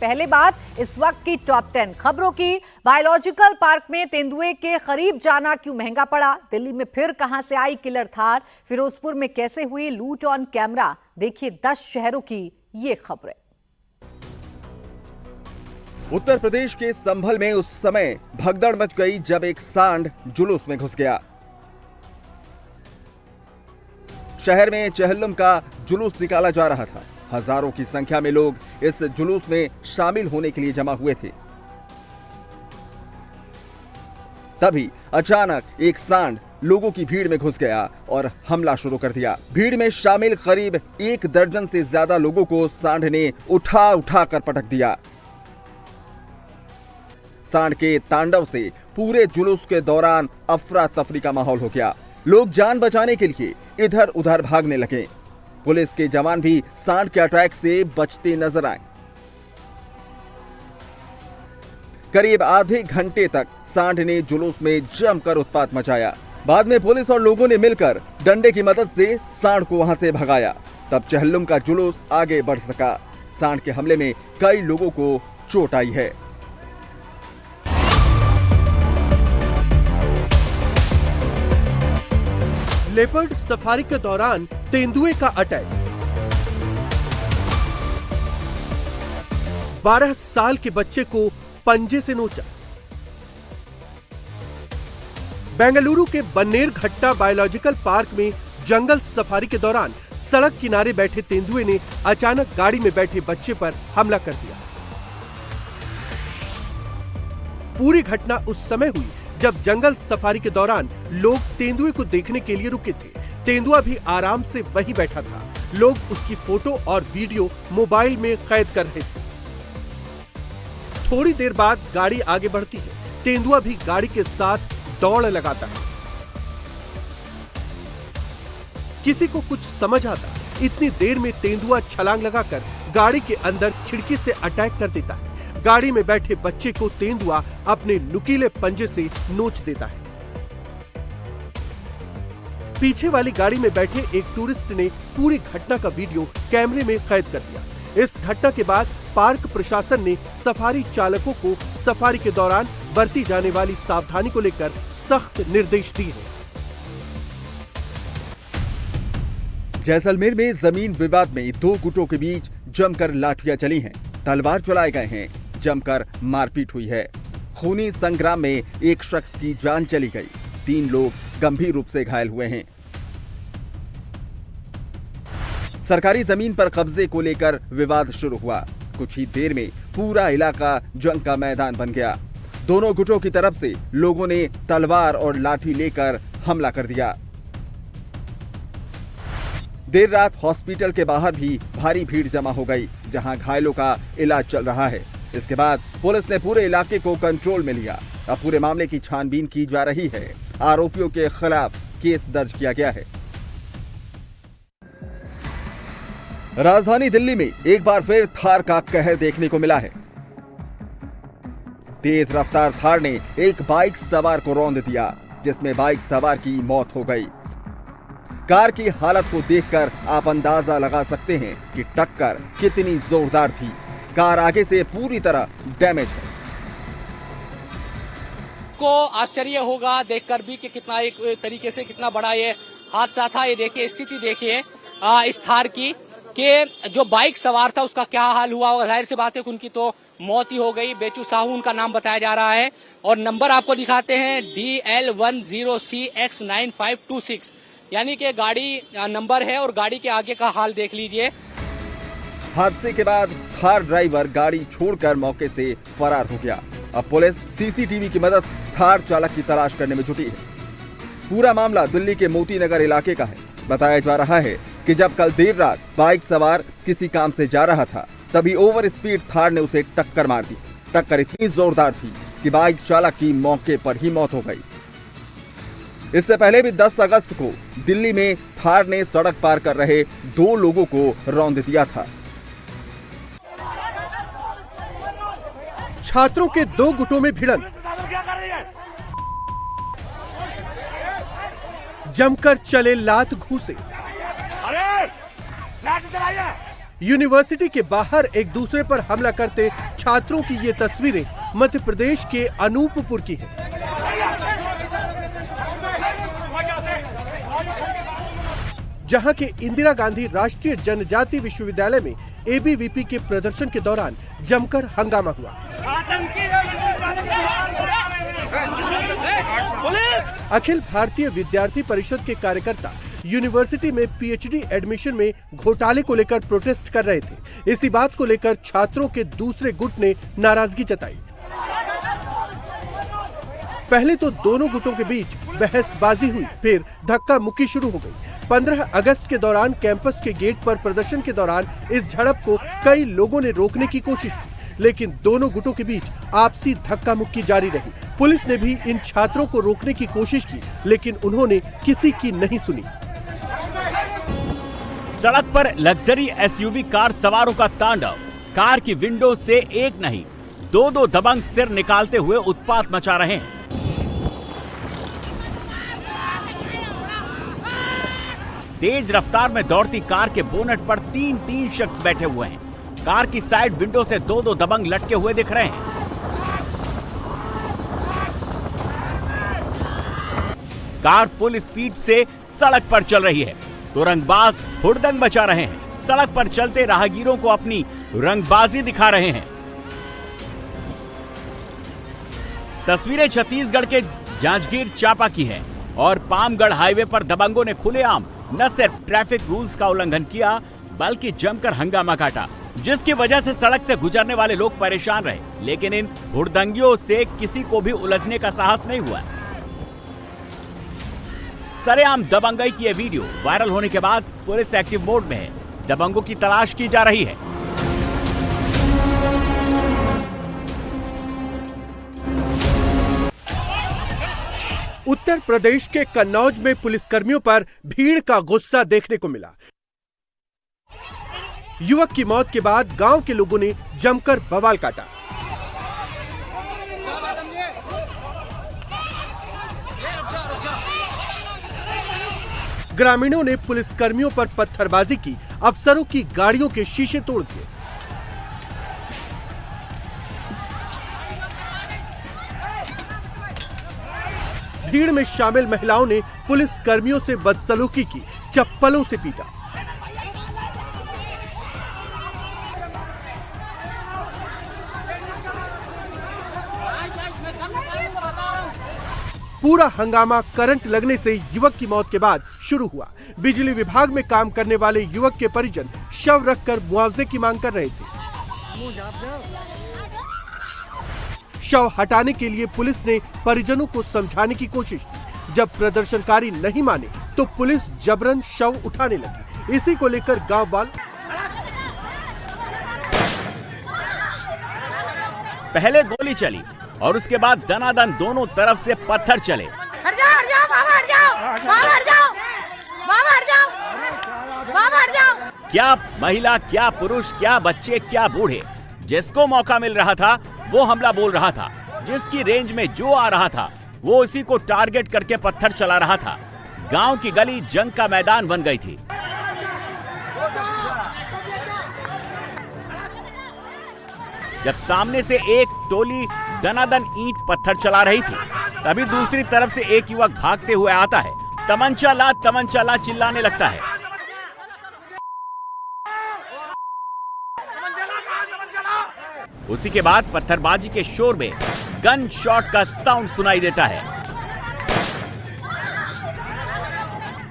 पहले बात इस वक्त की टॉप 10 खबरों की। बायोलॉजिकल पार्क में तेंदुए के करीब जाना क्यों महंगा पड़ा? दिल्ली में फिर कहां से आई किलर थार? फिरोजपुर में कैसे हुई लूट ऑन कैमरा? देखिए 10 शहरों की ये खबरें। उत्तर प्रदेश के संभल में उस समय भगदड़ मच गई जब एक सांड जुलूस में घुस गया। शहर में चहल्लुम का जुलूस निकाला जा रहा था। हजारों की संख्या में लोग इस जुलूस में शामिल होने के लिए जमा हुए थे। तभी अचानक एक सांड लोगों की भीड़ में घुस गया और हमला शुरू कर दिया। भीड़ में शामिल करीब 1 दर्जन से ज्यादा लोगों को सांड ने उठा कर पटक दिया। सांड के तांडव से पूरे जुलूस के दौरान अफरा तफरी का माहौल हो गया। लोग जान बचाने के लिए इधर उधर भागने लगे। पुलिस के जवान भी सांड के अटैक से बचते नजर आए। करीब आधे घंटे तक सांड ने जुलूस में जमकर उत्पात मचाया। बाद में पुलिस और लोगों ने मिलकर डंडे की मदद से सांड को वहां से भगाया। तब चहल्लुम का जुलूस आगे बढ़ सका। सांड के हमले में कई लोगों को चोट आई है। लेपर्ड सफारी के दौरान तेंदुए का अटैक। 12 साल के बच्चे को पंजे से नोचा। बेंगलुरु के बन्नेरघट्टा बायोलॉजिकल पार्क में जंगल सफारी के दौरान सड़क किनारे बैठे तेंदुए ने अचानक गाड़ी में बैठे बच्चे पर हमला कर दिया। पूरी घटना उस समय हुई जब जंगल सफारी के दौरान लोग तेंदुए को देखने के लिए रुके थे। तेंदुआ भी आराम से वहीं बैठा था। लोग उसकी फोटो और वीडियो मोबाइल में कैद कर रहे थे। थोड़ी देर बाद गाड़ी आगे बढ़ती है। तेंदुआ भी गाड़ी के साथ दौड़ लगाता है। किसी को कुछ समझ आता, इतनी देर में तेंदुआ छलांग लगाकर गाड़ी के अंदर खिड़की से अटैक कर देता है। गाड़ी में बैठे बच्चे को तेंदुआ अपने नुकीले पंजे से नोच देता है। पीछे वाली गाड़ी में बैठे एक टूरिस्ट ने पूरी घटना का वीडियो कैमरे में कैद कर लिया। इस घटना के बाद पार्क प्रशासन ने सफारी चालकों को सफारी के दौरान बरती जाने वाली सावधानी को लेकर सख्त निर्देश दिए हैं। जैसलमेर में जमीन विवाद में 2 गुटों के बीच जमकर लाठियां चली हैं, तलवार चलाए गए हैं, जमकर मारपीट हुई है। खूनी संग्राम में एक शख्स की जान चली गई, 3 लोग गंभीर रूप से घायल हुए हैं। सरकारी जमीन पर कब्जे को लेकर विवाद शुरू हुआ। कुछ ही देर में पूरा इलाका जंग का मैदान बन गया। दोनों गुटों की तरफ से लोगों ने तलवार और लाठी लेकर हमला कर दिया। देर रात हॉस्पिटल के बाहर भी भारी भीड़ जमा हो गई, जहां घायलों का इलाज चल रहा है। इसके बाद पुलिस ने पूरे इलाके को कंट्रोल में लिया। अब पूरे मामले की छानबीन की जा रही है। आरोपियों के खिलाफ केस दर्ज किया गया है। राजधानी दिल्ली में एक बार फिर थार का कहर देखने को मिला है। तेज रफ्तार थार ने एक बाइक सवार को रौंद दिया, जिसमें बाइक सवार की मौत हो गई। कार की हालत को देखकर आप अंदाजा लगा सकते हैं कि टक्कर कितनी जोरदार थी। कार आगे से पूरी तरह डैमेज है। को आश्चर्य होगा देखकर भी कि कितना एक तरीके से कितना बड़ा ये हादसा था। ये देखिए, स्थिति देखिए इस थार की कि जो बाइक सवार था उसका क्या हाल हुआ होगा। जाहिर सी बात है कि उनकी तो मौत ही हो गई। बेचू साहू उनका नाम बताया जा रहा है और नंबर आपको दिखाते हैं DL10CX9526, यानी कि गाड़ी नंबर है और गाड़ी के आगे का हाल देख लीजिए। हादसे के बाद थार ड्राइवर गाड़ी छोड़कर मौके से फरार हो गया। अब पुलिस सीसीटीवी की मदद से थार चालक की तलाश करने में जुटी है। पूरा मामला दिल्ली के मोती नगर इलाके का है। बताया जा रहा है कि जब कल देर रात बाइक सवार किसी काम से जा रहा था, तभी ओवर स्पीड थार ने उसे टक्कर मार दी। टक्कर इतनी जोरदार थी कि बाइक चालक की मौके पर ही मौत हो गई। इससे पहले भी 10 अगस्त को दिल्ली में थार ने सड़क पार कर रहे 2 लोगों को रौंद दिया था। छात्रों के 2 गुटों में भिड़ंत। जमकर चले लात घूंसे। यूनिवर्सिटी के बाहर एक दूसरे पर हमला करते छात्रों की ये तस्वीरें मध्य प्रदेश के अनूपपुर की हैं। जहां के इंदिरा गांधी राष्ट्रीय जनजाति विश्वविद्यालय में एबीवीपी के प्रदर्शन के दौरान जमकर हंगामा हुआ। अखिल भारतीय विद्यार्थी परिषद के कार्यकर्ता यूनिवर्सिटी में पीएचडी एडमिशन में घोटाले को लेकर प्रोटेस्ट कर रहे थे। इसी बात को लेकर छात्रों के दूसरे गुट ने नाराजगी जताई। पहले तो दोनों गुटों के बीच बहसबाजी हुई, फिर धक्का मुक्की शुरू हो गई। 15 अगस्त के दौरान कैंपस के गेट पर प्रदर्शन के दौरान इस झड़प को कई लोगों ने रोकने की कोशिश की, लेकिन दोनों गुटों के बीच आपसी धक्का मुक्की जारी रही। पुलिस ने भी इन छात्रों को रोकने की कोशिश की, लेकिन उन्होंने किसी की नहीं सुनी। सड़क पर लग्जरी एसयूवी कार सवारों का तांडव। कार की विंडो से एक नहीं, दो दबंग सिर निकालते हुए उत्पात मचा रहे हैं। तेज रफ्तार में दौड़ती कार के बोनट पर तीन शख्स बैठे हुए हैं। कार की साइड विंडो से दो दबंग लटके हुए दिख रहे हैं। कार फुल स्पीड से सड़क पर चल रही है तो रंगबाज हुड़दंग मचा रहे हैं। सड़क पर चलते राहगीरों को अपनी रंगबाजी दिखा रहे हैं। तस्वीरें छत्तीसगढ़ के जांजगीर चांपा की हैं और पामगढ़ हाईवे पर दबंगों ने खुलेआम न सिर्फ ट्रैफिक रूल्स का उल्लंघन किया बल्कि जमकर हंगामा काटा, जिसकी वजह से सड़क से गुजरने वाले लोग परेशान रहे। लेकिन इन हुड़दंगियों से किसी को भी उलझने का साहस नहीं हुआ। सरेआम दबंगई की यह वीडियो वायरल होने के बाद पुलिस एक्टिव मोड में है। दबंगों की तलाश की जा रही है। उत्तर प्रदेश के कन्नौज में पुलिसकर्मियों पर भीड़ का गुस्सा देखने को मिला। युवक की मौत के बाद गांव के लोगों ने जमकर बवाल काटा। ग्रामीणों ने पुलिसकर्मियों पर पत्थरबाजी की, अफसरों की गाड़ियों के शीशे तोड़ दिए। भीड़ में शामिल महिलाओं ने पुलिस कर्मियों से बदसलूकी की, चप्पलों से पीटा। पूरा हंगामा करंट लगने से युवक की मौत के बाद शुरू हुआ। बिजली विभाग में काम करने वाले युवक के परिजन शव रखकर मुआवजे की मांग कर रहे थे। शव हटाने के लिए पुलिस ने परिजनों को समझाने की कोशिश की। जब प्रदर्शनकारी नहीं माने तो पुलिस जबरन शव उठाने लगी। इसी को लेकर गांव वाले पहले गोली चली और उसके बाद दनादन दोनों तरफ से पत्थर चले। हट जाओ, हट जाओ, बाबा हट जाओ, बाबा हट जाओ, बाबा हट जाओ, बाबा हट जाओ। क्या महिला, क्या पुरुष, क्या बच्चे, क्या बूढ़े, जिसको मौका मिल रहा था वो हमला बोल रहा था। जिसकी रेंज में जो आ रहा था वो उसी को टारगेट करके पत्थर चला रहा था। गांव की गली जंग का मैदान बन गई थी। जब सामने से एक टोली दनादन ईंट पत्थर चला रही थी, तभी दूसरी तरफ से एक युवक भागते हुए आता है। तमंचा ला चिल्लाने लगता है। उसी के बाद पत्थरबाजी के शोर में गन शॉट का साउंड सुनाई देता है।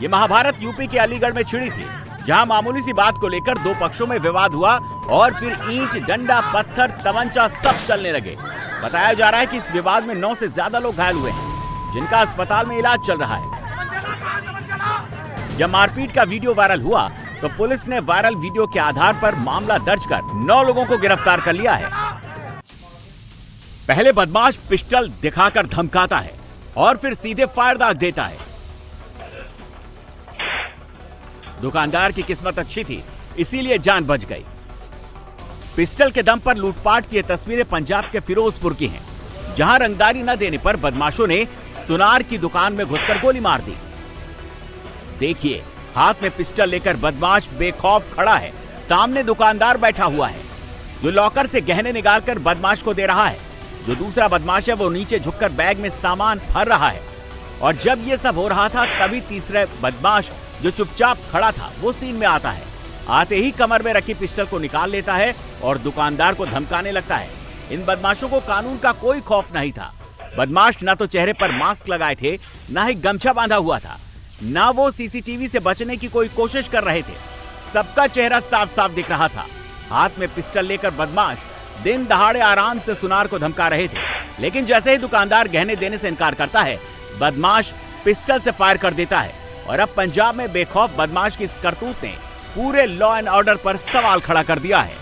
ये महाभारत यूपी के अलीगढ़ में छिड़ी थी, जहां मामूली सी बात को लेकर दो पक्षों में विवाद हुआ और फिर ईंट, डंडा, पत्थर, तमंचा सब चलने लगे। बताया जा रहा है कि इस विवाद में 9 से ज्यादा लोग घायल हुए हैं, जिनका अस्पताल में इलाज चल रहा है। जब मारपीट का वीडियो वायरल हुआ तो पुलिस ने वायरल वीडियो के आधार पर मामला दर्ज कर 9 लोगों को गिरफ्तार कर लिया है। पहले बदमाश पिस्टल दिखाकर धमकाता है और फिर सीधे फायर दाग देता है। दुकानदार की किस्मत अच्छी थी, इसीलिए जान बच गई। पिस्टल के दम पर लूटपाट की तस्वीरें पंजाब के फिरोजपुर की हैं, जहां रंगदारी न देने पर बदमाशों ने सुनार की दुकान में घुसकर गोली मार दी। देखिए, हाथ में पिस्टल लेकर बदमाश बेखौफ खड़ा है, सामने दुकानदार बैठा हुआ है जो लॉकर से गहने निकालकर बदमाश को दे रहा है। जो दूसरा बदमाश है वो नीचे झुककर बैग में सामान भर रहा है। और जब ये सब हो रहा था तभी तीसरा बदमाश जो चुपचाप खड़ा था वो सीन में आता है। आते ही कमर में रखी पिस्टल को निकाल लेता है और दुकानदार को धमकाने लगता है। इन बदमाशों को कानून का कोई खौफ नहीं था। बदमाश ना तो चेहरे पर मास्क लगाए थे, ना ही गमछा बांधा हुआ था, ना वो सीसीटीवी से बचने की कोई कोशिश कर रहे थे। सबका चेहरा साफ साफ दिख रहा था। हाथ में पिस्टल लेकर बदमाश दिन दहाड़े आराम से सुनार को धमका रहे थे। लेकिन जैसे ही दुकानदार गहने देने से इनकार करता है, बदमाश पिस्टल से फायर कर देता है। और अब पंजाब में बेखौफ बदमाश की इस करतूत ने पूरे लॉ एंड ऑर्डर पर सवाल खड़ा कर दिया है।